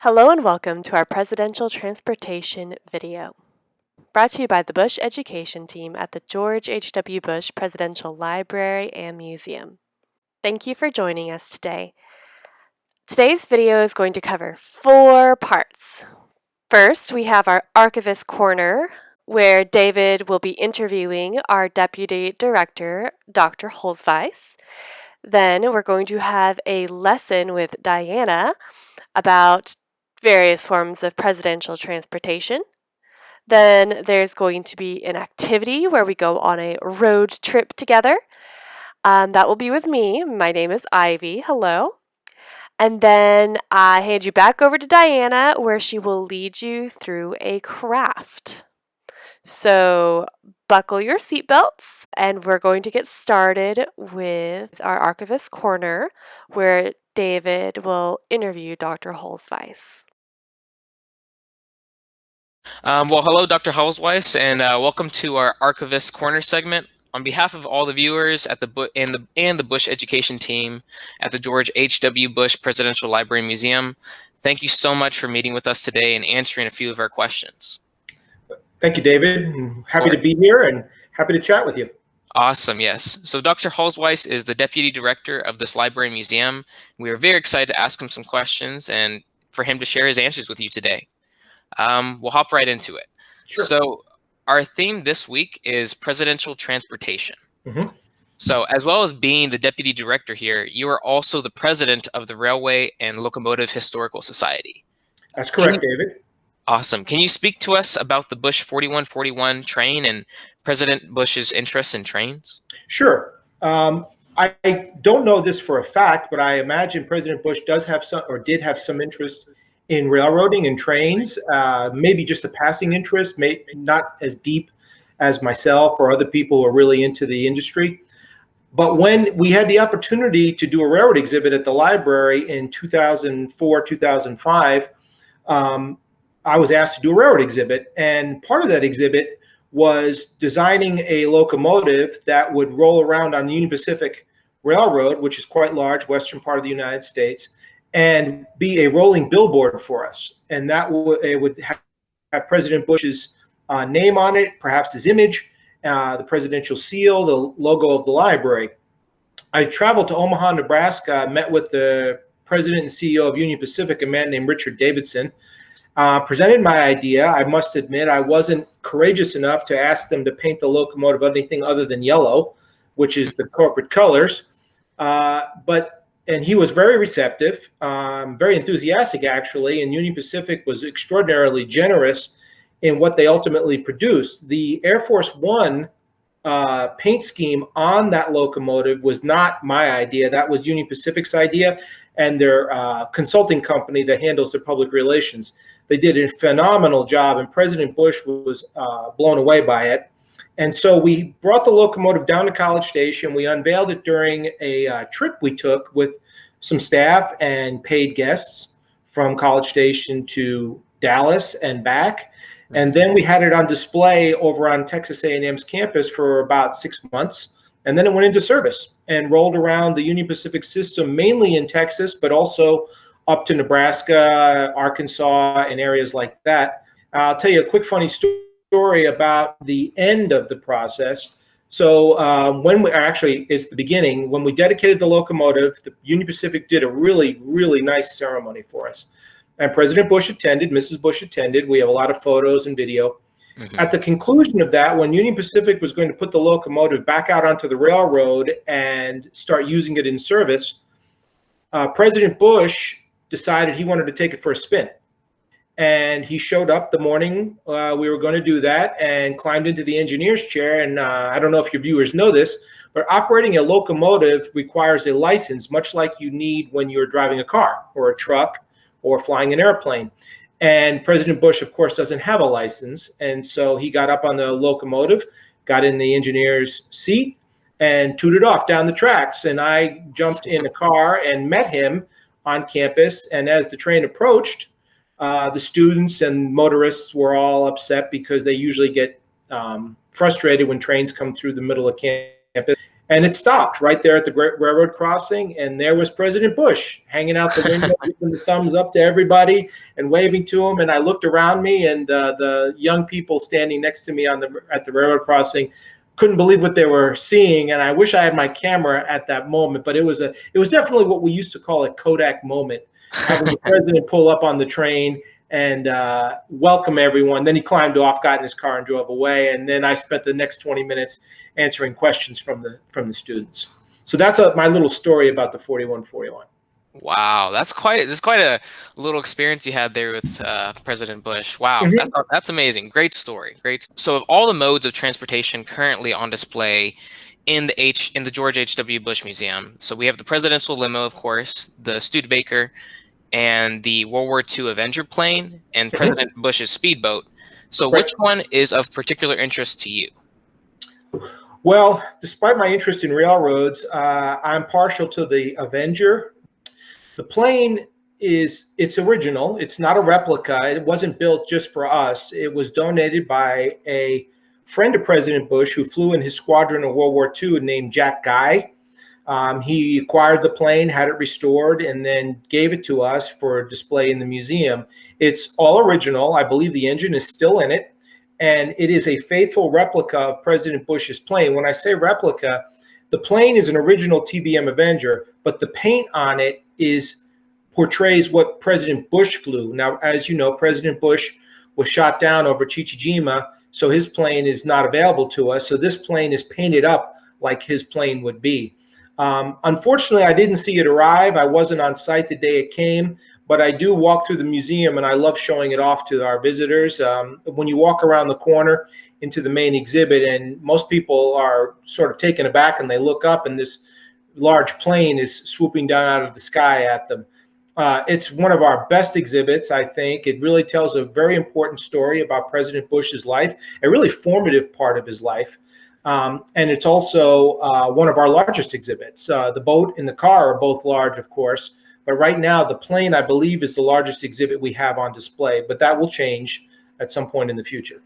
Hello and welcome to our Presidential Transportation video, brought to you by the Bush Education Team at the George H.W. Bush Presidential Library and Museum. Thank you for joining us today. Today's video is going to cover 4 parts. First, we have our Archivist Corner, where David will be interviewing our Deputy Director, Dr. Hulsweis. Then we're going to have a lesson with Diana about various forms of presidential transportation. Then there's going to be an activity where we go on a road trip together. That will be with me. My name is Ivy. Hello. And then I hand you back over to Diana, where she will lead you through a craft. So buckle your seatbelts, and we're going to get started with our Archivist Corner, where David will interview Dr. Hulsweis. Hello, Dr. Hulsweis, and welcome to our Archivist Corner segment. On behalf of all the viewers at the Bush Education Team at the George H.W. Bush Presidential Library and Museum, thank you so much for meeting with us today and answering a few of our questions. Thank you, David. I'm happy to be here and happy to chat with you. Awesome, yes. So Dr. Hulsweis is the Deputy Director of this library and museum. We are very excited to ask him some questions and for him to share his answers with you today. We'll hop right into it. Sure. So our theme this week is presidential transportation. Mm-hmm. So as well as being the deputy director here, you are also the president of the Railway and Locomotive Historical Society. That's correct, David. Awesome. Can you speak to us about the Bush 4141 train and President Bush's interest in trains? Sure. I don't know this for a fact, but I imagine President Bush does have some, or did have some interest in railroading and trains, maybe just a passing interest, not as deep as myself or other people who are really into the industry. But when we had the opportunity to do a railroad exhibit at the library in 2004, 2005, I was asked to do a railroad exhibit. And part of that exhibit was designing a locomotive that would roll around on the Union Pacific Railroad, which is quite large, western part of the United States, and be a rolling billboard for us. And that would have President Bush's name on it, perhaps his image, the presidential seal, the logo of the library. I traveled to Omaha, Nebraska, met with the president and CEO of Union Pacific, a man named Richard Davidson, presented my idea. I must admit, I wasn't courageous enough to ask them to paint the locomotive anything other than yellow, which is the corporate colors. And he was very receptive, very enthusiastic, actually, and Union Pacific was extraordinarily generous in what they ultimately produced. The Air Force One paint scheme on that locomotive was not my idea. That was Union Pacific's idea and their consulting company that handles their public relations. They did a phenomenal job, and President Bush was blown away by it. And so we brought the locomotive down to College Station. We unveiled it during a trip we took with some staff and paid guests from College Station to Dallas and back. And then we had it on display over on Texas A&M's campus for about 6 months. And then it went into service and rolled around the Union Pacific system, mainly in Texas, but also up to Nebraska, Arkansas, and areas like that. I'll tell you a quick funny story about the end of the process. So it's the beginning. When we dedicated the locomotive, the Union Pacific did a really, really nice ceremony for us. And President Bush attended, Mrs. Bush attended. We have a lot of photos and video. Mm-hmm. At the conclusion of that, when Union Pacific was going to put the locomotive back out onto the railroad and start using it in service, President Bush decided he wanted to take it for a spin. And he showed up the morning we were going to do that and climbed into the engineer's chair. And I don't know if your viewers know this, but operating a locomotive requires a license, much like you need when you're driving a car or a truck or flying an airplane. And President Bush, of course, doesn't have a license. And so he got up on the locomotive, got in the engineer's seat, and tooted off down the tracks. And I jumped in the car and met him on campus. And as the train approached, the students and motorists were all upset because they usually get frustrated when trains come through the middle of campus. And it stopped right there at the railroad crossing, and there was President Bush hanging out the window, giving the thumbs up to everybody and waving to him. And I looked around me, and the young people standing next to me at the railroad crossing couldn't believe what they were seeing. And I wish I had my camera at that moment, but it was definitely what we used to call a Kodak moment, having the president pull up on the train and welcome everyone. Then he climbed off, got in his car, and drove away. And then I spent the next 20 minutes answering questions from the students. So that's my little story about the 4141. Wow, that's quite a little experience you had there with President Bush. Wow, Mm-hmm. that's amazing. Great story. Great. So of all the modes of transportation currently on display in the George H.W. Bush Museum, so we have the presidential limo, of course, the Studebaker, and the World War II Avenger plane, and President Bush's speedboat. So which one is of particular interest to you? Well, despite my interest in railroads, I'm partial to the Avenger. The plane it's original. It's not a replica. It wasn't built just for us. It was donated by a friend of President Bush who flew in his squadron in World War II named Jack Guy. He acquired the plane, had it restored, and then gave it to us for display in the museum. It's all original. I believe the engine is still in it, and it is a faithful replica of President Bush's plane. When I say replica, the plane is an original TBM Avenger, but the paint on it portrays what President Bush flew. Now, as you know, President Bush was shot down over Chichijima, so his plane is not available to us. So this plane is painted up like his plane would be. Unfortunately, I didn't see it arrive. I wasn't on site the day it came, but I do walk through the museum, and I love showing it off to our visitors. When you walk around the corner into the main exhibit, and most people are sort of taken aback, and they look up, and this large plane is swooping down out of the sky at them. It's one of our best exhibits, I think. It really tells a very important story about President Bush's life, a really formative part of his life. And it's also one of our largest exhibits. The boat and the car are both large, of course, but right now the plane, I believe, is the largest exhibit we have on display, but that will change at some point in the future.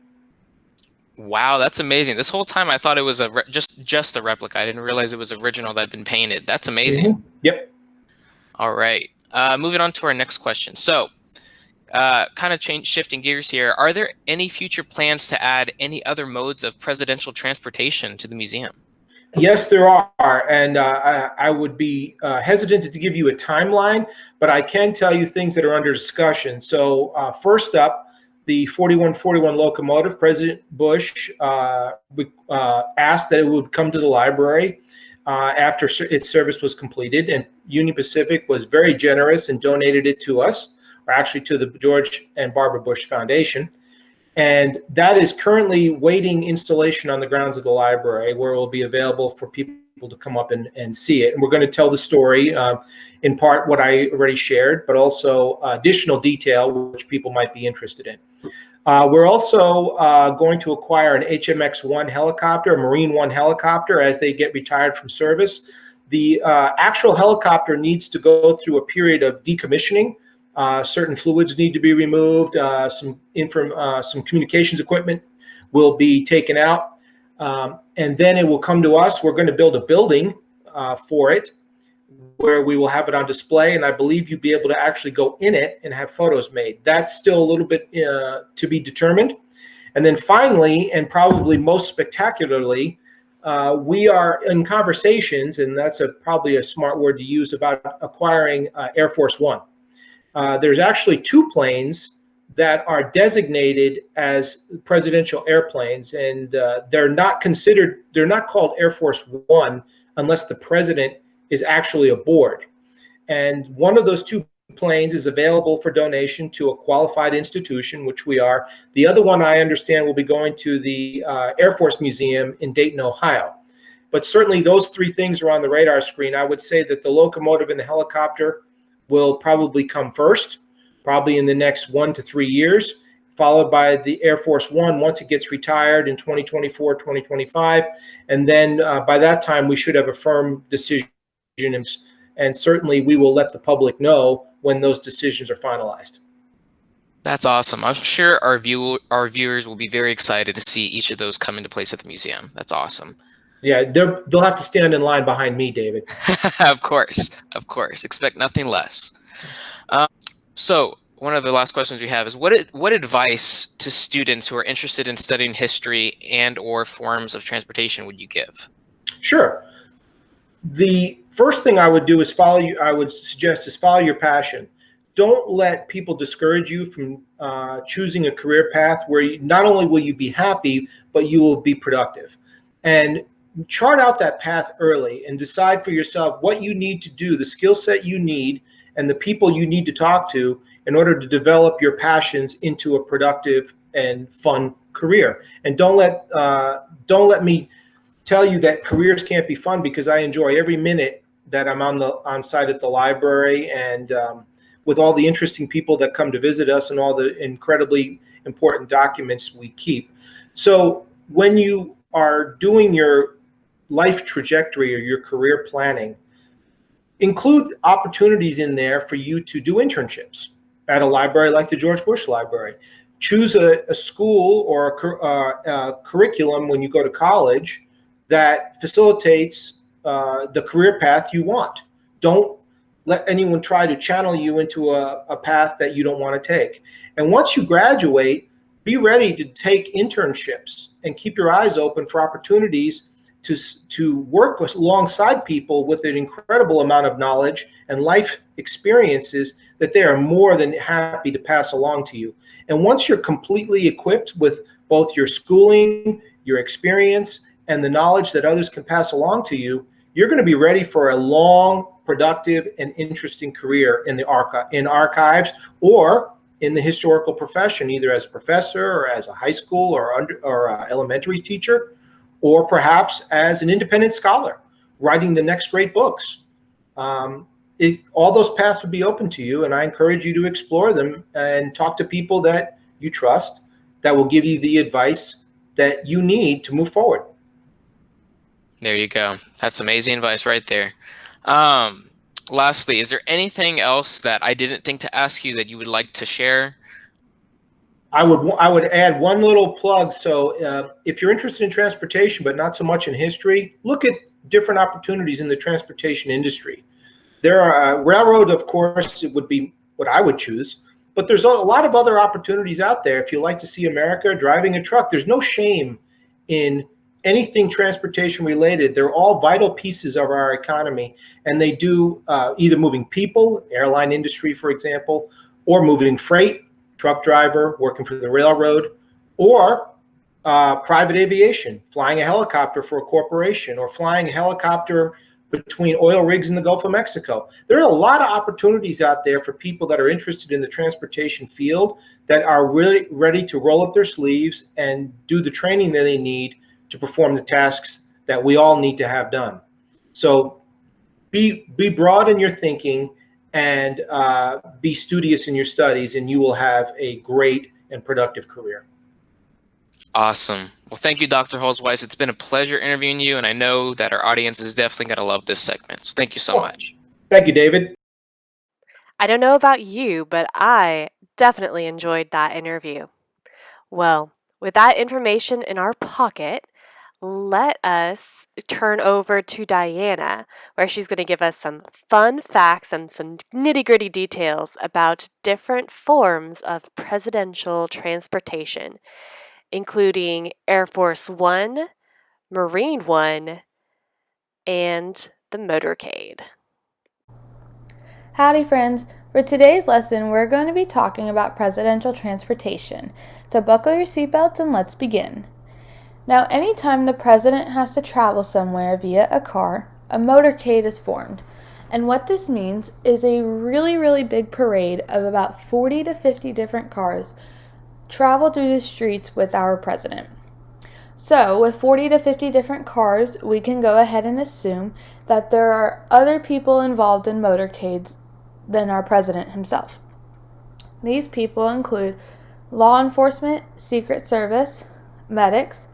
Wow, that's amazing. This whole time I thought it was just a replica. I didn't realize it was original that had been painted. That's amazing. Mm-hmm. Yep. All right. Moving on to our next question. So, kind of shifting gears here. Are there any future plans to add any other modes of presidential transportation to the museum? Yes, there are, and I would be hesitant to give you a timeline, but I can tell you things that are under discussion. So first up, the 4141 locomotive, President Bush asked that it would come to the library after its service was completed, and Union Pacific was very generous and donated it to us, or actually to the George and Barbara Bush Foundation. And that is currently waiting installation on the grounds of the library, where it will be available for people to come up and see it. And we're going to tell the story, in part what I already shared, but also additional detail which people might be interested in. We're also going to acquire an HMX-1 helicopter, a Marine One helicopter, as they get retired from service. The actual helicopter needs to go through a period of decommissioning. Certain fluids need to be removed. Some communications equipment will be taken out, and then it will come to us. We're going to build a building for it, where we will have it on display, and I believe you'll be able to actually go in it and have photos made. That's still a little bit to be determined. And then finally, and probably most spectacularly, we are in conversations, and that's probably a smart word to use, about acquiring Air Force One. There's actually two planes that are designated as presidential airplanes, and they're not called Air Force One unless the president is actually aboard. And one of those two planes is available for donation to a qualified institution, which we are. The other one, I understand, will be going to the Air Force Museum in Dayton, Ohio. But certainly those three things are on the radar screen. I would say that the locomotive and the helicopter will probably come first, probably in the next 1 to 3 years, followed by the Air Force One once it gets retired in 2024, 2025. And then by that time, we should have a firm decision, and certainly we will let the public know when those decisions are finalized. That's awesome. I'm sure our viewers will be very excited to see each of those come into place at the museum. That's awesome. Yeah, they'll have to stand in line behind me, David. Of course. Expect nothing less. So one of the last questions we have is what advice to students who are interested in studying history and or forms of transportation would you give? Sure. The first thing I would do is I would suggest is follow your passion. Don't let people discourage you from choosing a career path where not only will you be happy, but you will be productive. And chart out that path early and decide for yourself what you need to do, the skill set you need, and the people you need to talk to in order to develop your passions into a productive and fun career. And don't let me tell you that careers can't be fun, because I enjoy every minute that I'm on site at the library, and with all the interesting people that come to visit us and all the incredibly important documents we keep. So when you are doing your life trajectory or your career planning, include opportunities in there for you to do internships at a library like the George Bush Library. Choose a school or a curriculum when you go to college that facilitates the career path you want. Don't let anyone try to channel you into a path that you don't want to take. And once you graduate, be ready to take internships and keep your eyes open for opportunities to work alongside people with an incredible amount of knowledge and life experiences that they are more than happy to pass along to you. And once you're completely equipped with both your schooling, your experience, and the knowledge that others can pass along to you, you're going to be ready for a long, productive, and interesting career in archives or in the historical profession, either as a professor or as a high school or elementary teacher, or perhaps as an independent scholar writing the next great books. All those paths would be open to you, and I encourage you to explore them and talk to people that you trust that will give you the advice that you need to move forward. There you go. That's amazing advice right there. Lastly, is there anything else that I didn't think to ask you that you would like to share? I would add one little plug. So if you're interested in transportation, but not so much in history, look at different opportunities in the transportation industry. There are railroad, of course, it would be what I would choose, but there's a lot of other opportunities out there. If you like to see America driving a truck, there's no shame in anything transportation related. They're all vital pieces of our economy, and they do either moving people, airline industry, for example, or moving freight, truck driver, working for the railroad, or private aviation, flying a helicopter for a corporation, or flying a helicopter between oil rigs in the Gulf of Mexico. There are a lot of opportunities out there for people that are interested in the transportation field that are really ready to roll up their sleeves and do the training that they need to perform the tasks that we all need to have done. So be broad in your thinking and be studious in your studies, and you will have a great and productive career. Awesome. Well, thank you, Dr. Hulsweis. It's been a pleasure interviewing you, and I know that our audience is definitely going to love this segment. So thank you so much. Thank you, David. I don't know about you, but I definitely enjoyed that interview. Well, with that information in our pocket, let us turn over to Diana, where she's going to give us some fun facts and some nitty-gritty details about different forms of presidential transportation, including Air Force One, Marine One, and the motorcade. Howdy friends! For today's lesson, we're going to be talking about presidential transportation. So buckle your seatbelts and let's begin. Now, anytime the president has to travel somewhere via a car, a motorcade is formed. And what this means is a really big parade of about 40 to 50 different cars travel through the streets with our president. So, with 40 to 50 different cars, we can go ahead and assume that there are other people involved in motorcades than our president himself. These people include law enforcement, Secret Service, medics,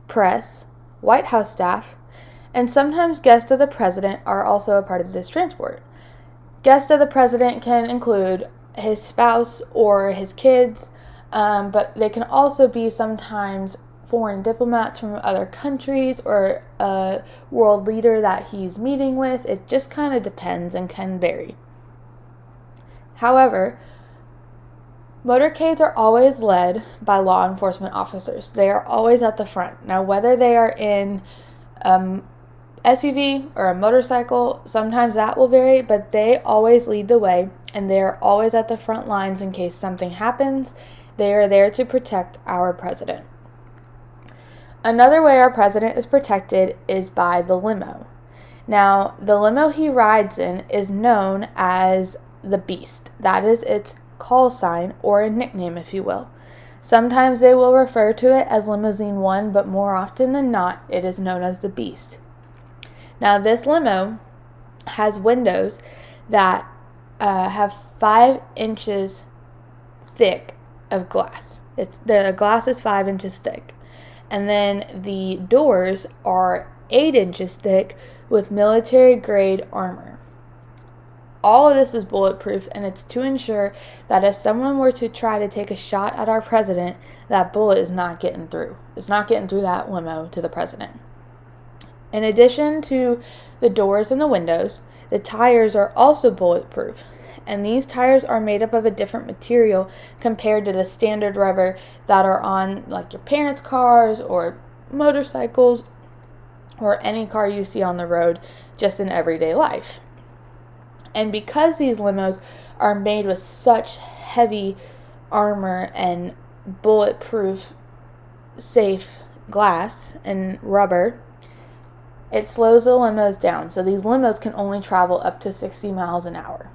press, White House staff, and sometimes guests of the president are also a part of this transport. Guests of the president can include his spouse or his kids, but they can also be sometimes foreign diplomats from other countries or a world leader that he's meeting with. It just kind of depends and can vary. However, motorcades are always led by law enforcement officers. They are always at the front. Now, whether they are in SUV or a motorcycle, sometimes that will vary, but they always lead the way, and they are always at the front lines in case something happens. They are there to protect our president. Another way our president is protected is by the limo. Now, the limo he rides in is known as the Beast. That is its call sign, or a nickname, if you will. Sometimes they will refer to it as Limousine 1, but more often than not, it is known as the Beast. Now, this limo has windows that have 5 inches thick of glass. The glass is 5 inches thick. And then the doors are 8 inches thick with military-grade armor. All of this is bulletproof, and it's to ensure that if someone were to try to take a shot at our president, that bullet is not getting through. It's not getting through that limo to the president. In addition to the doors and the windows, the tires are also bulletproof. And these tires are made up of a different material compared to the standard rubber that are on like your parents' cars or motorcycles or any car you see on the road just in everyday life. And because these limos are made with such heavy armor and bulletproof safe glass and rubber, it slows the limos down. So these limos can only travel up to 60 miles an hour.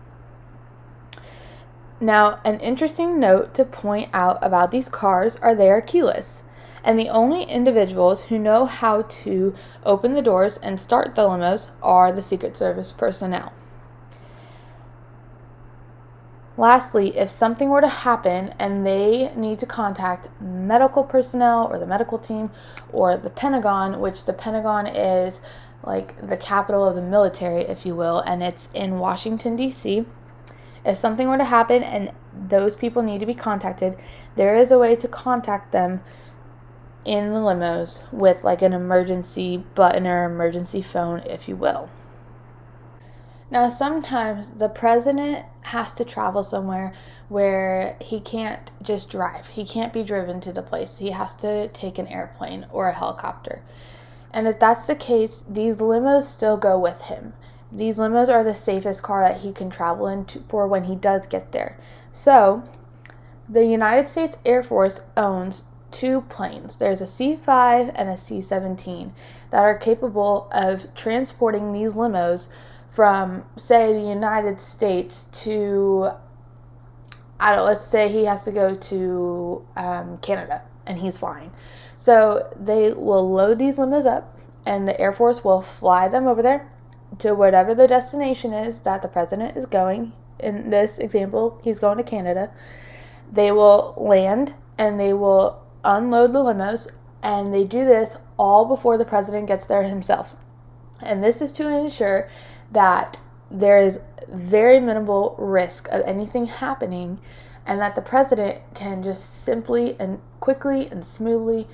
Now, an interesting note to point out about these cars are they are keyless, and the only individuals who know how to open the doors and start the limos are the Secret Service personnel. Lastly, if something were to happen and they need to contact medical personnel or the medical team or the Pentagon, which the Pentagon is like the capital of the military, if you will, and it's in Washington, D.C., if something were to happen and those people need to be contacted, there is a way to contact them in the limos with like an emergency button or emergency phone, if you will. Now, sometimes the president has to travel somewhere where he can't just drive. He can't be driven to the place. He has to take an airplane or a helicopter. And if that's the case, these limos still go with him. These limos are the safest car that he can travel in for when he does get there. So, the United States Air Force owns 2 planes. There's a C-5 and a C-17 that are capable of transporting these limos from, say, the United States to, let's say he has to go to Canada and he's flying. So they will load these limos up and the Air Force will fly them over there to whatever the destination is that the president is going. In this example, he's going to Canada. They will land and they will unload the limos, and they do this all before the president gets there himself. And this is to ensure that there is very minimal risk of anything happening and that the president can just simply and quickly and smoothly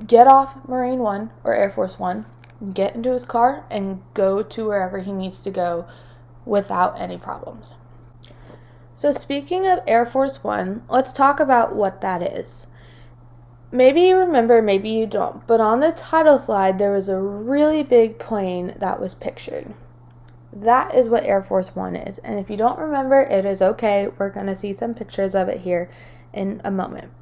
get off Marine One or Air Force One, get into his car, and go to wherever he needs to go without any problems. So speaking of Air Force One, let's talk about what that is. Maybe you remember, maybe you don't, but on the title slide there was a really big plane that was pictured. That is what Air Force One is, and if you don't remember, it is okay. We're going to see some pictures of it here in a moment.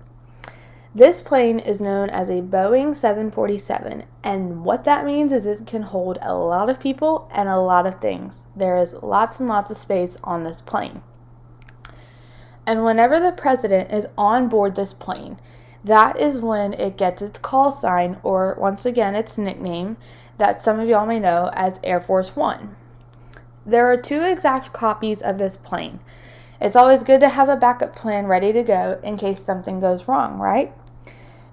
This plane is known as a Boeing 747, and what that means is it can hold a lot of people and a lot of things. There is lots and lots of space on this plane. And whenever the president is on board this plane, that is when it gets its call sign, or once again its nickname, that some of y'all may know as Air Force One. There are 2 exact copies of this plane. It's always good to have a backup plan ready to go in case something goes wrong, right?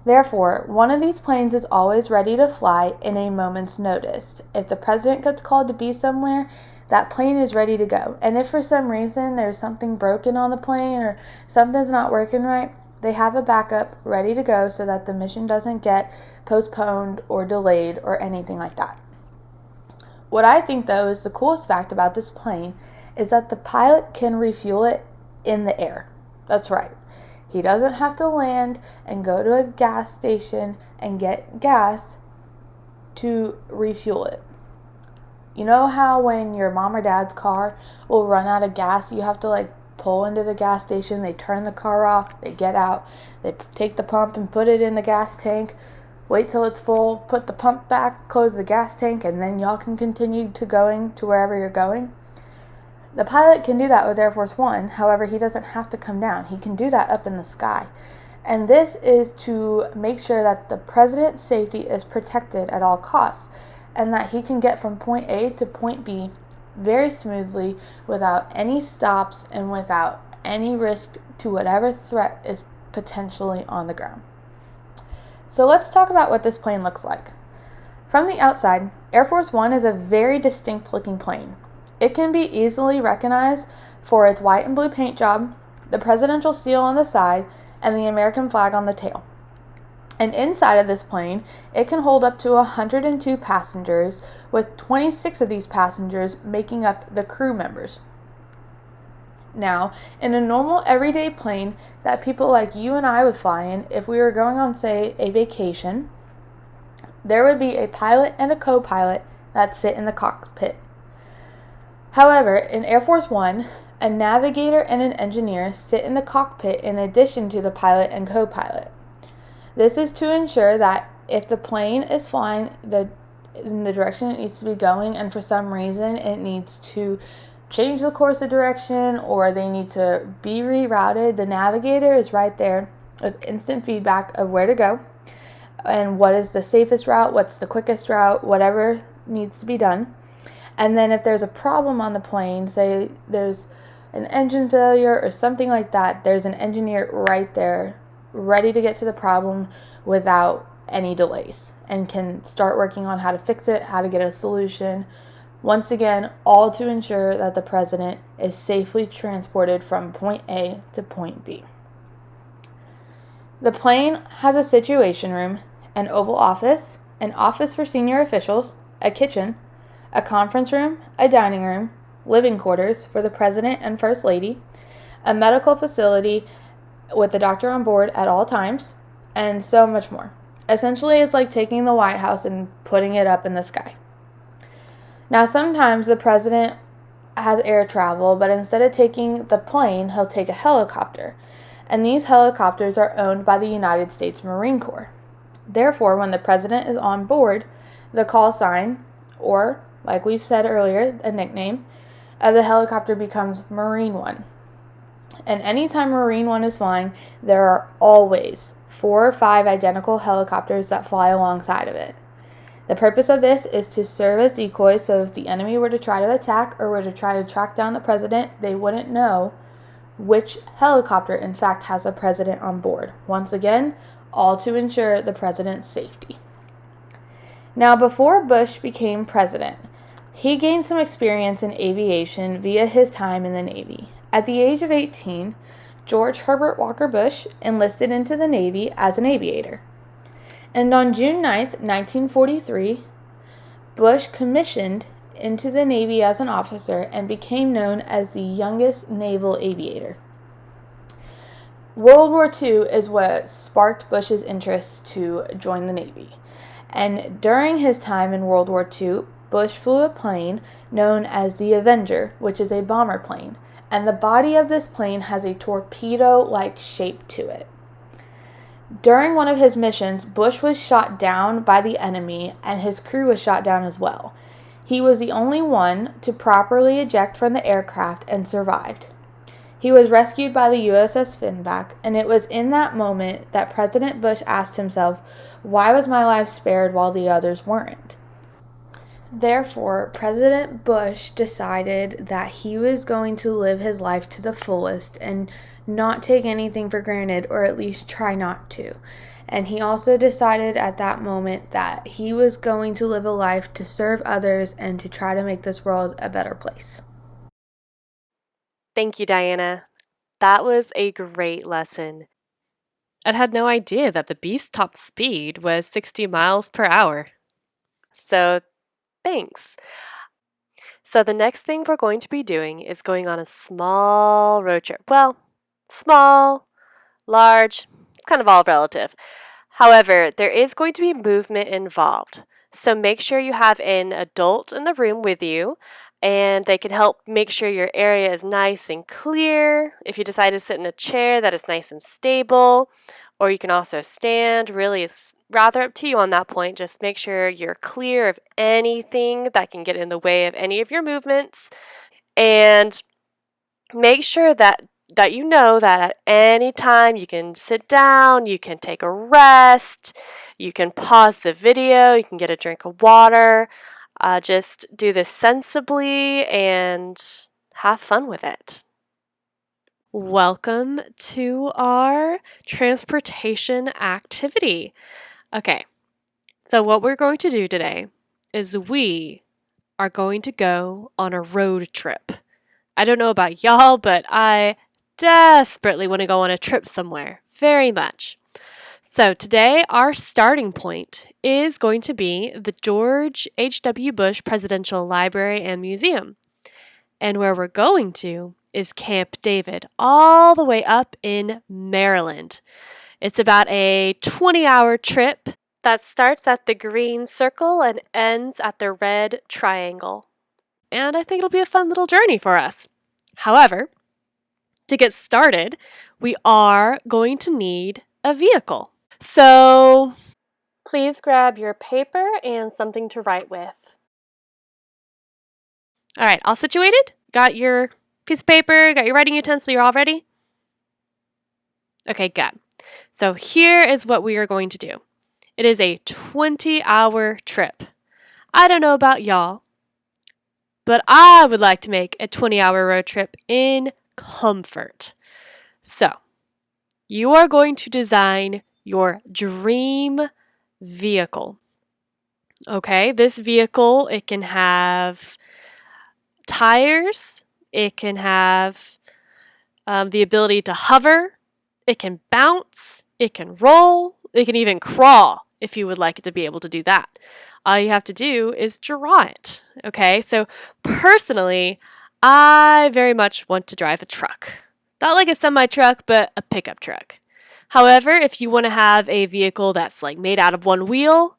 Therefore, one of these planes is always ready to fly in a moment's notice. If the president gets called to be somewhere, that plane is ready to go. And if for some reason there's something broken on the plane or something's not working right, They have a backup ready to go so that the mission doesn't get postponed or delayed or anything like that. What I think, though, is the coolest fact about this plane is that the pilot can refuel it in the air. That's right. He doesn't have to land and go to a gas station and get gas to refuel it. You know how when your mom or dad's car will run out of gas, you have to pull into the gas station, they turn the car off, they get out, they take the pump and put it in the gas tank, wait till it's full, put the pump back, close the gas tank, and then y'all can continue to going to wherever you're going. The pilot can do that with Air Force One. However, he doesn't have to come down. He can do that up in the sky. And this is to make sure that the president's safety is protected at all costs and that he can get from point A to point B very smoothly without any stops and without any risk to whatever threat is potentially on the ground. So let's talk about what this plane looks like. From the outside, Air Force One is a very distinct looking plane. It can be easily recognized for its white and blue paint job, the presidential seal on the side, and the American flag on the tail. And inside of this plane, it can hold up to 102 passengers, with 26 of these passengers making up the crew members. Now, in a normal everyday plane that people like you and I would fly in, if we were going on, say, a vacation, there would be a pilot and a co-pilot that sit in the cockpit. However, in Air Force One, a navigator and an engineer sit in the cockpit in addition to the pilot and co-pilot. This is to ensure that if the plane is flying in the direction it needs to be going, and for some reason it needs to change the course of direction or they need to be rerouted, the navigator is right there with instant feedback of where to go and what is the safest route, what's the quickest route, whatever needs to be done. And then if there's a problem on the plane, say there's an engine failure or something like that, there's an engineer right there ready to get to the problem without any delays and can start working on how to fix it, how to get a solution. Once again, all to ensure that the president is safely transported from point A to point B. The plane has a situation room, an Oval Office, an office for senior officials, a kitchen, a conference room, a dining room, living quarters for the President and First Lady, a medical facility with the doctor on board at all times, and so much more. Essentially, it's like taking the White House and putting it up in the sky. Now, sometimes the President has air travel, but instead of taking the plane, he'll take a helicopter. And these helicopters are owned by the United States Marine Corps. Therefore, when the President is on board, the call sign, or like we've said earlier, a nickname, of the helicopter becomes Marine One. And anytime Marine One is flying, there are always 4 or 5 identical helicopters that fly alongside of it. The purpose of this is to serve as decoys, so if the enemy were to try to attack or were to try to track down the president, they wouldn't know which helicopter in fact has a president on board. Once again, all to ensure the president's safety. Now, before Bush became president, he gained some experience in aviation via his time in the Navy. At the age of 18, George Herbert Walker Bush enlisted into the Navy as an aviator. And on June 9, 1943, Bush commissioned into the Navy as an officer and became known as the youngest naval aviator. World War II is what sparked Bush's interest to join the Navy. And during his time in World War II, Bush flew a plane known as the Avenger, which is a bomber plane. And the body of this plane has a torpedo-like shape to it. During one of his missions, Bush was shot down by the enemy, and his crew was shot down as well. He was the only one to properly eject from the aircraft and survived. He was rescued by the USS Finback, and it was in that moment that President Bush asked himself, why was my life spared while the others weren't? Therefore, President Bush decided that he was going to live his life to the fullest and not take anything for granted, or at least try not to. And he also decided at that moment that he was going to live a life to serve others and to try to make this world a better place. Thank you, Diana. That was a great lesson. and had no idea that the Beast's top speed was 60 miles per hour. So, thanks. So the next thing we're going to be doing is going on a small road trip. Well, small, large, kind of all relative. However, there is going to be movement involved. So make sure you have an adult in the room with you, and they can help make sure your area is nice and clear. If you decide to sit in a chair, that is nice and stable, or you can also stand. Really, it's rather up to you on that point. Just make sure you're clear of anything that can get in the way of any of your movements, and make sure that you know that at any time you can sit down, you can take a rest, you can pause the video, you can get a drink of water. Just do this sensibly and have fun with it. Welcome to our transportation activity. Okay, so what we're going to do today is we are going to go on a road trip. I don't know about y'all, but I desperately want to go on a trip somewhere. Very much. So today, our starting point is going to be the George H.W. Bush Presidential Library and Museum. And where we're going to is Camp David, all the way up in Maryland. It's about a 20-hour trip that starts at the green circle and ends at the red triangle. And I think it'll be a fun little journey for us. However, to get started, we are going to need a vehicle. So please grab your paper and something to write with. All right, all situated? Got your piece of paper, got your writing utensil, you're all ready? Okay, good. So here is what we are going to do. It is a 20-hour trip. I don't know about y'all, but I would like to make a 20-hour road trip in comfort. So, you are going to design your dream vehicle. Okay, this vehicle, it can have tires, it can have the ability to hover, it can bounce, it can roll, it can even crawl if you would like it to be able to do that. All you have to do is draw it. Okay, so personally, I very much want to drive a truck. Not like a semi-truck, but a pickup truck. However, if you want to have a vehicle that's like made out of one wheel,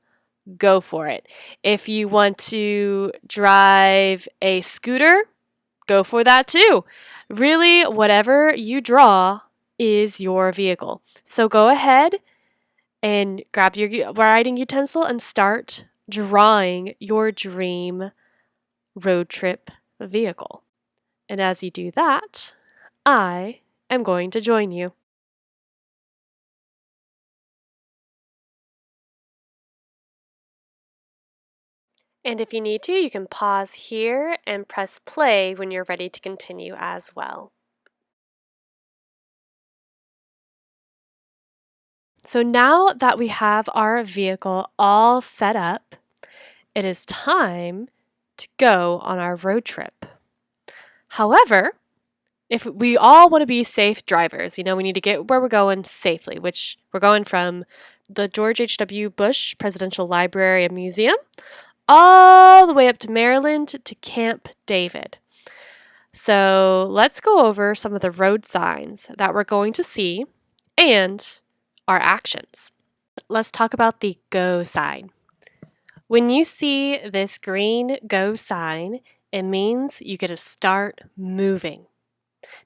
go for it. If you want to drive a scooter, go for that too. Really, whatever you draw is your vehicle. So go ahead and grab your writing utensil and start drawing your dream road trip vehicle. And as you do that, I am going to join you. And if you need to, you can pause here and press play when you're ready to continue as well. So now that we have our vehicle all set up, it is time to go on our road trip. However, if we all want to be safe drivers, we need to get where we're going safely, which we're going from the George H.W. Bush Presidential Library and Museum all the way up to Maryland to Camp David. So let's go over some of the road signs that we're going to see and our actions. Let's talk about the go sign. When you see this green go sign, it means you get to start moving.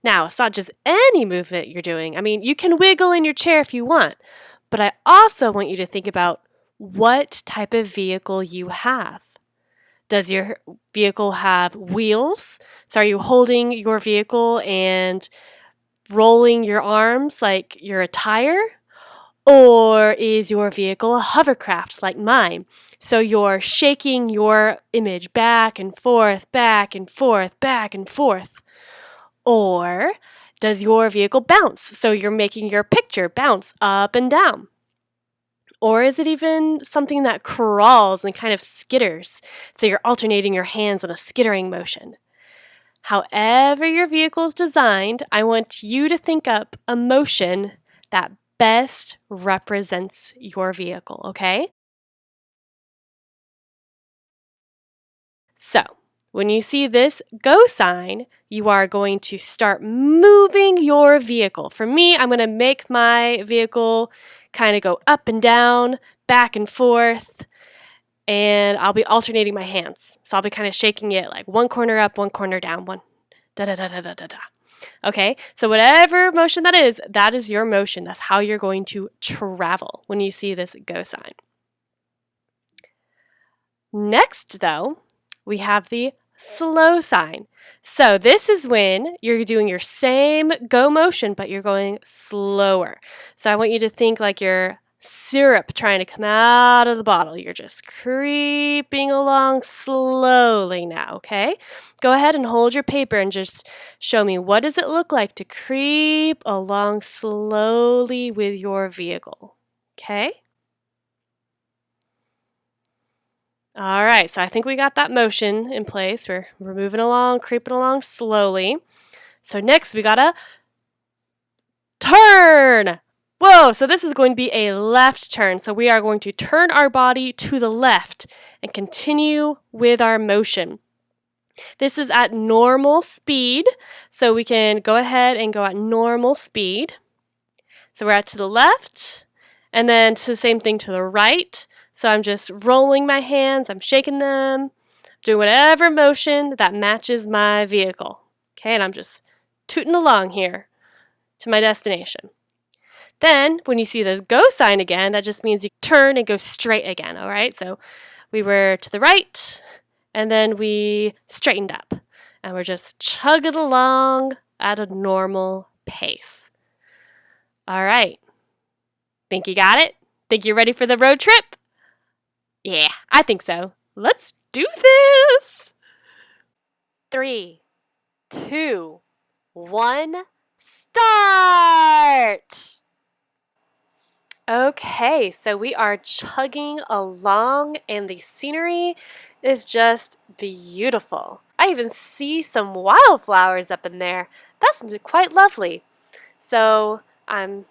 Now, it's not just any movement you're doing. You can wiggle in your chair if you want, but I also want you to think about what type of vehicle you have. Does your vehicle have wheels? So are you holding your vehicle and rolling your arms like you're a tire? Or is your vehicle a hovercraft like mine? So you're shaking your image back and forth, back and forth, back and forth. Or does your vehicle bounce? So you're making your picture bounce up and down. Or is it even something that crawls and kind of skitters? So you're alternating your hands in a skittering motion. However your vehicle is designed, I want you to think up a motion that best represents your vehicle, okay? So, when you see this go sign, you are going to start moving your vehicle. For me, I'm going to make my vehicle kind of go up and down, back and forth, and I'll be alternating my hands. So I'll be kind of shaking it like one corner up, one corner down, one da da da da da da da. Okay, so whatever motion that is your motion. That's how you're going to travel when you see this go sign. Next, though, we have the slow sign. So this is when you're doing your same go motion, but you're going slower. So I want you to think like you're syrup trying to come out of the bottle. You're just creeping along slowly now, okay? Go ahead and hold your paper and just show me what does it look like to creep along slowly with your vehicle, okay? All right, so I think we got that motion in place. We're moving along, creeping along slowly. So next we gotta turn. Whoa, so this is going to be a left turn. So we are going to turn our body to the left and continue with our motion. This is at normal speed, so we can go ahead and go at normal speed. So we're at to the left, and then to the same thing to the right. So I'm just rolling my hands, I'm shaking them, doing whatever motion that matches my vehicle. Okay, and I'm just tooting along here to my destination. Then, when you see the go sign again, that just means you turn and go straight again, all right? So we were to the right, and then we straightened up. And we're just chugging along at a normal pace. All right. Think you got it? Think you're ready for the road trip? Yeah, I think so. Let's do this! 3, 2, 1, start! Okay, so we are chugging along and the scenery is just beautiful. I even see some wildflowers up in there. That's quite lovely. So I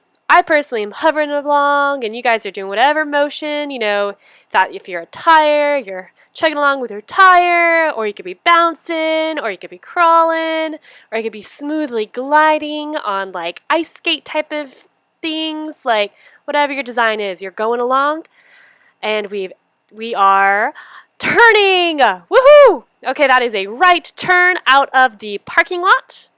personally am hovering along and you guys are doing whatever motion, that if you're a tire, you're chugging along with your tire, or you could be bouncing, or you could be crawling, or you could be smoothly gliding on like ice skate type of things, like whatever your design is, you're going along, and we are turning. Woohoo! Okay, that is a right turn out of the parking lot.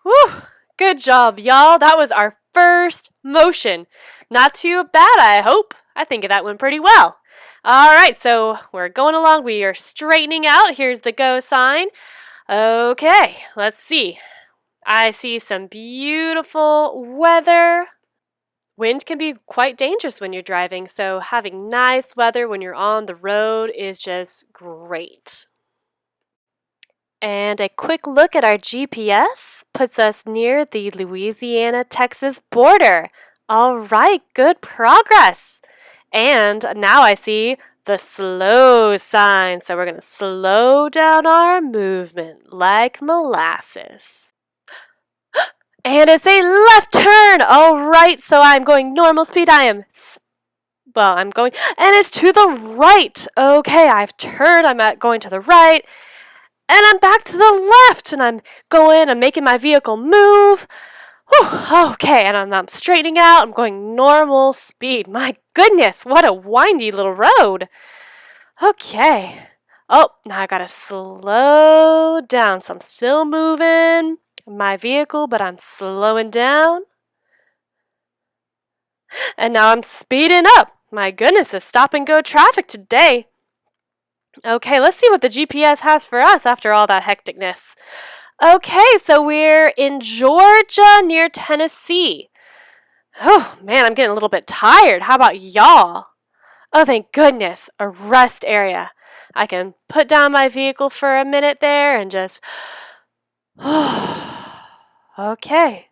Woo! Good job, y'all. That was our first motion. Not too bad, I hope. I think that went pretty well. All right, so we're going along. We are straightening out. Here's the go sign. Okay, let's see. I see some beautiful weather. Wind can be quite dangerous when you're driving, so having nice weather when you're on the road is just great. And a quick look at our GPS puts us near the Louisiana-Texas border. All right, good progress. And now I see the slow sign, so we're going to slow down our movement like molasses. And it's a left turn. All right, so I'm going normal speed. I'm going, and it's to the right. Okay, I've turned. I'm going to the right, and I'm back to the left, and I'm making my vehicle move. Whew, okay, and I'm straightening out. I'm going normal speed. My goodness, what a windy little road. Okay. Oh, now I gotta slow down. So I'm still moving my vehicle, but I'm slowing down. And now I'm speeding up. My goodness, it's stop and go traffic today. Okay, let's see what the GPS has for us after all that hecticness. Okay, so we're in Georgia near Tennessee. Oh, man, I'm getting a little bit tired. How about y'all? Oh, thank goodness, a rest area. I can put down my vehicle for a minute there and just... Okay.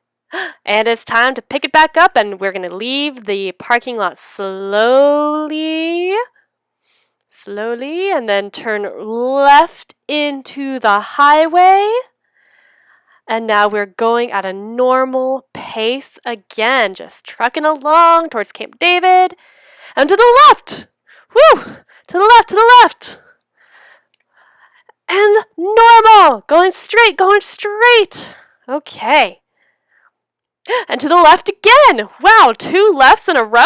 And it's time to pick it back up, and we're going to leave the parking lot slowly, and then turn left into the highway. And now we're going at a normal pace. pace again, just trucking along towards Camp David. And to the left! Woo! To the left, to the left! And normal! Going straight, going straight! Okay. And to the left again! Wow, 2 lefts in a row?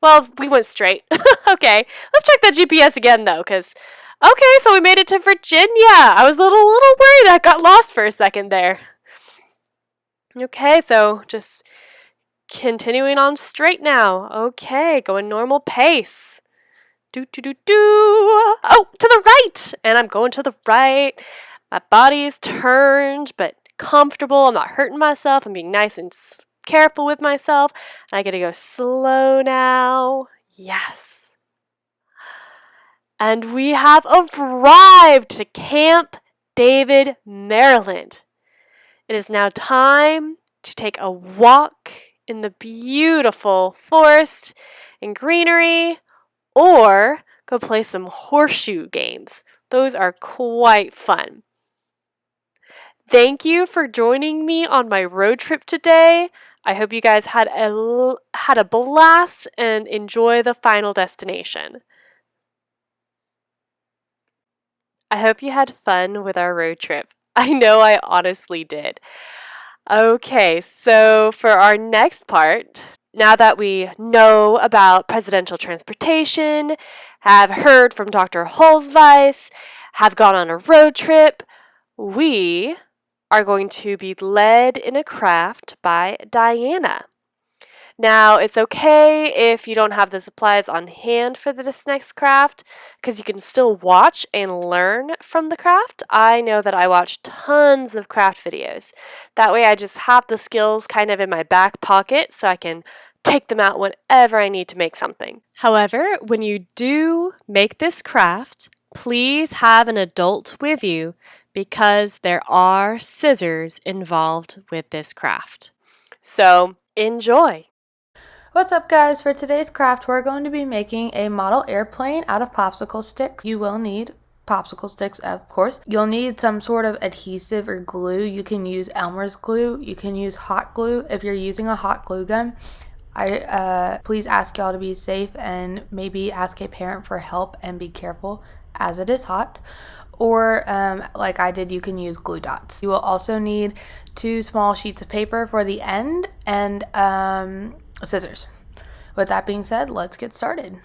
Well, we went straight. Okay, let's check that GPS again, though, because... Okay, so we made it to Virginia! I was a little worried I got lost for a second there. Okay, so just continuing on straight now. Okay, going normal pace. Do. Oh, to the right! And I'm going to the right. My body is turned, but comfortable. I'm not hurting myself. I'm being nice and careful with myself. I get to go slow now. Yes. And we have arrived to Camp David, Maryland. It is now time to take a walk in the beautiful forest and greenery, or go play some horseshoe games. Those are quite fun. Thank you for joining me on my road trip today. I hope you guys had a blast and enjoy the final destination. I hope you had fun with our road trip. I know I honestly did. Okay, so for our next part, now that we know about presidential transportation, have heard from Dr. Hulsweis, have gone on a road trip, we are going to be led in a craft by Diana. Now, it's okay if you don't have the supplies on hand for this next craft, because you can still watch and learn from the craft. I know that I watch tons of craft videos. That way I just have the skills kind of in my back pocket so I can take them out whenever I need to make something. However, when you do make this craft, please have an adult with you because there are scissors involved with this craft. So, enjoy! What's up, guys? For today's craft, we're going to be making a model airplane out of popsicle sticks. You will need popsicle sticks, of course. You'll need some sort of adhesive or glue. You can use Elmer's glue. You can use hot glue. If you're using a hot glue gun, please ask y'all to be safe and maybe ask a parent for help and be careful as it is hot. Or like I did, you can use glue dots. You will also need 2 small sheets of paper for the end and scissors. With that being said, let's get started.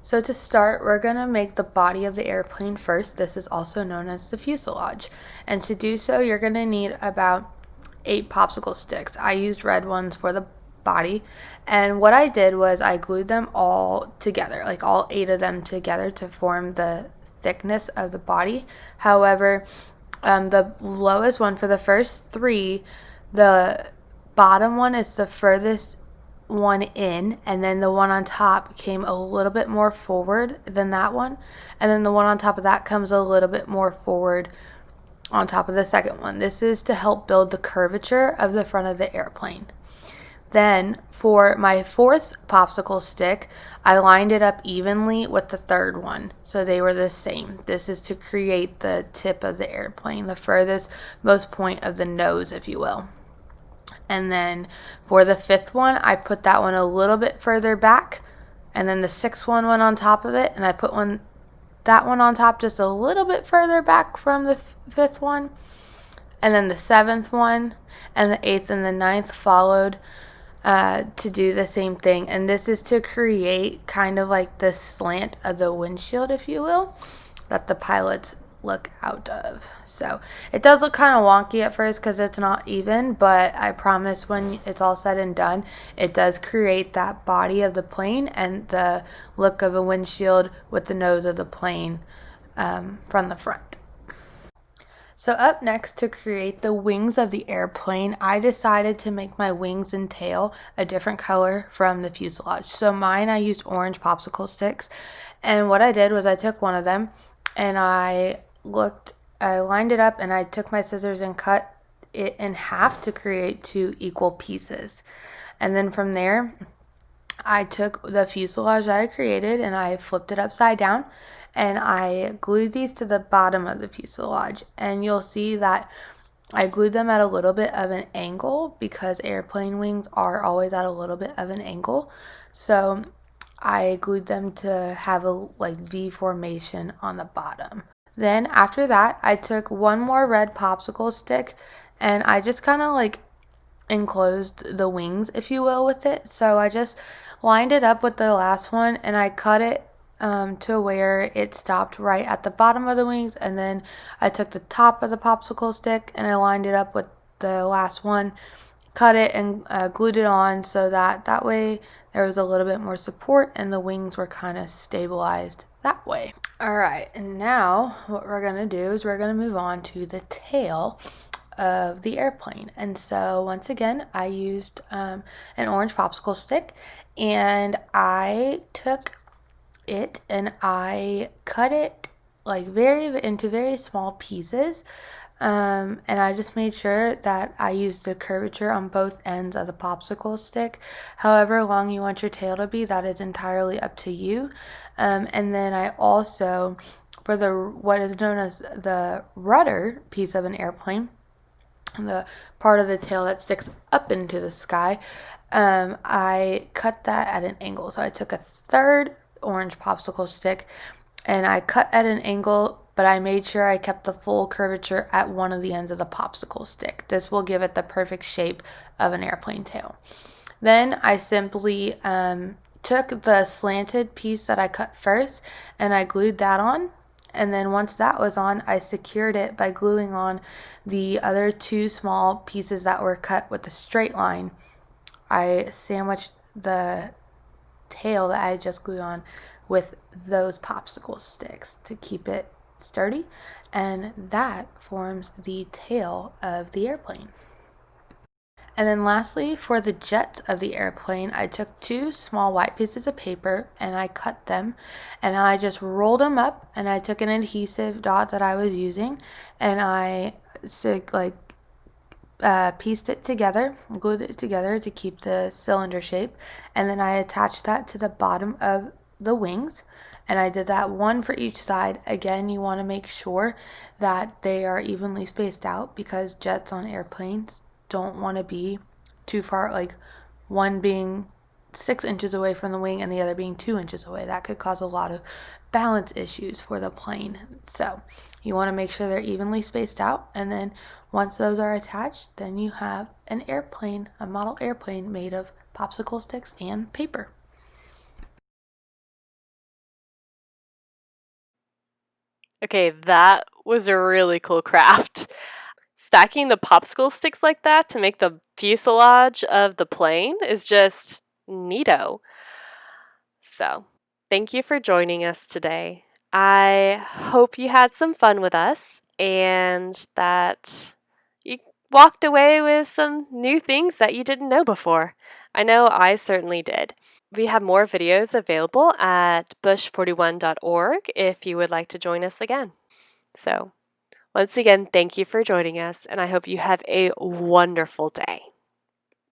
So to start, we're going to make the body of the airplane first. This is also known as the fuselage. And to do so, you're going to need about 8 popsicle sticks. I used red ones for the body. And what I did was I glued them all together, like all 8 of them together to form the thickness of the body. However, the lowest one for the first 3, the bottom one is the furthest one in, and then the one on top came a little bit more forward than that one, and then the one on top of that comes a little bit more forward on top of the second one. This is to help build the curvature of the front of the airplane. Then for my 4th popsicle stick, I lined it up evenly with the 3rd one, so they were the same. This is to create the tip of the airplane, the furthest most point of the nose, if you will. And then for the 5th one, I put that one a little bit further back, and then the 6th one went on top of it, and I put that one on top just a little bit further back from the 5th one, and then the 7th one, and the 8th and the 9th followed to do the same thing. And this is to create kind of like the slant of the windshield, if you will, that the pilots look out of. So it does look kind of wonky at first because it's not even, but I promise when it's all said and done, it does create that body of the plane and the look of a windshield with the nose of the plane from the front. So up next, to create the wings of the airplane, I decided to make my wings and tail a different color from the fuselage. So mine, I used orange popsicle sticks, and what I did was I took one of them and I lined it up, and I took my scissors and cut it in half to create 2 equal pieces. And then from there, I took the fuselage that I created and I flipped it upside down, and I glued these to the bottom of the fuselage. And you'll see that I glued them at a little bit of an angle because airplane wings are always at a little bit of an angle. So I glued them to have a V formation on the bottom. Then after that, I took one more red popsicle stick and I just kind of enclosed the wings, if you will, with it. So I just lined it up with the last one and I cut it to where it stopped right at the bottom of the wings, and then I took the top of the popsicle stick and I lined it up with the last one, cut it and glued it on so that way there was a little bit more support and the wings were kind of stabilized that way. Alright, and now what we're going to do is we're going to move on to the tail of the airplane. And so once again, I used an orange popsicle stick and I took it and I cut it into very small pieces, and I just made sure that I used the curvature on both ends of the popsicle stick. However long you want your tail to be, that is entirely up to you. And then I also, for what is known as the rudder piece of an airplane, the part of the tail that sticks up into the sky, I cut that at an angle. So I took a third orange popsicle stick and I cut at an angle, but I made sure I kept the full curvature at one of the ends of the popsicle stick. This will give it the perfect shape of an airplane tail. Then I simply took the slanted piece that I cut first and I glued that on. And then once that was on, I secured it by gluing on the other two small pieces that were cut with a straight line. I sandwiched the tail that I just glued on with those popsicle sticks to keep it sturdy, and that forms the tail of the airplane. And then lastly, for the jets of the airplane, I took two small white pieces of paper and I cut them and I just rolled them up, and I took an adhesive dot that I was using and I pieced it together, glued it together to keep the cylinder shape, and then I attached that to the bottom of the wings, and I did that one for each side. Again, you want to make sure that they are evenly spaced out because jets on airplanes don't want to be too far, like one being 6 inches away from the wing and the other being 2 inches away. That could cause a lot of balance issues for the plane. So you want to make sure they're evenly spaced out, and then once those are attached, then you have an airplane, a model airplane made of popsicle sticks and paper. Okay, that was a really cool craft. Stacking the popsicle sticks like that to make the fuselage of the plane is just neato. So, thank you for joining us today. I hope you had some fun with us and that you walked away with some new things that you didn't know before. I know I certainly did. We have more videos available at bush41.org if you would like to join us again. So, once again, thank you for joining us, and I hope you have a wonderful day.